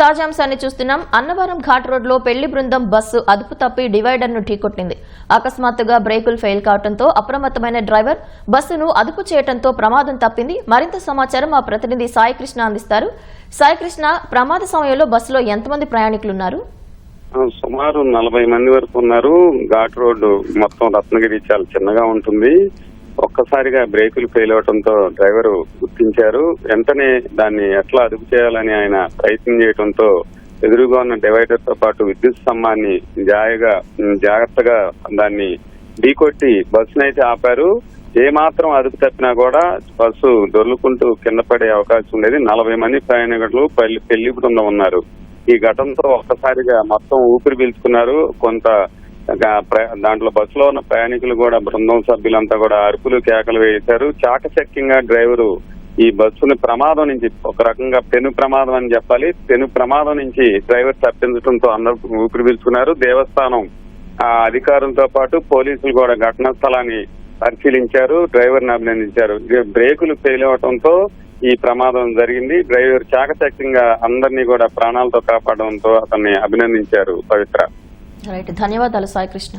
తాజా అంశాన్ని చూస్తున్నాం. అన్నవరం ఘాట్ రోడ్ లో పెళ్లి బృందం బస్సు అదుపు తప్పి డివైడర్ ను ఢీకొట్టింది. అకస్మాత్తుగా బ్రేకులు ఫెయిల్ కావడంతో అప్రమత్తమైన డ్రైవర్ బస్సును అదుపు చేయడంతో ప్రమాదం తప్పింది. మరింత సమాచారం మా ప్రతినిధి సాయికృష్ణ అందిస్తారు. సాయికృష్ణ, ప్రమాద సమయంలో బస్సులో ఎంతమంది ప్రయాణికులున్నారు? సుమారు 40 మంది వరకు ఉన్నారు. ఘాట్ రోడ్డు మొత్తం రత్నగిరి చాలా చిన్నగా ఉంటుంది. ఒక్కసారిగా బ్రేకులు ఫెయిల్ అవడంతో డ్రైవర్ గుర్తించారు. వెంటనే దాన్ని ఎట్లా అదుపు చేయాలని ఆయన ప్రయత్నం చేయడంతో ఎదురుగా ఉన్న డివైడర్ తో పాటు విద్యుత్ స్తంభాన్ని జాగ్రత్తగా దాన్ని ఢీకొట్టి బస్సునైతే ఆపారు. ఏమాత్రం అదుపు తప్పినా కూడా బస్సు దొర్లుకుంటూ కింద పడే అవకాశం ఉండేది. 40 మంది ప్రయాణికులు పెళ్లి బృందం ఉన్నారు. ఈ ఘటనతో ఒక్కసారిగా మొత్తం ఊపిరి పీల్చుకున్నారు. కొంత దాంట్లో బస్సులో ఉన్న ప్రయాణికులు కూడా, బృందం సభ్యులంతా కూడా అరుపులు కేకలు వేశారు. చాకచక్యంగా డ్రైవరు ఈ బస్సుని ప్రమాదం నుంచి, ఒక రకంగా పెను ప్రమాదం అని చెప్పాలి, పెను ప్రమాదం నుంచి డ్రైవర్ తప్పించడంతో అందరూ ఊపిరి పీల్చుకున్నారు. దేవస్థానం అధికారులతో పాటు పోలీసులు కూడా ఘటనా స్థలాన్ని పరిశీలించారు, డ్రైవర్ ని అభినందించారు. బ్రేకులు ఫెయిల్ అవడంతో ఈ ప్రమాదం జరిగింది. డ్రైవర్ చాకచక్యంగా అందరినీ కూడా ప్రాణాలతో కాపాడడంతో అతన్ని అభినందించారు. పవిత్ర. ధన్యవాదాలు సాయికృష్ణ.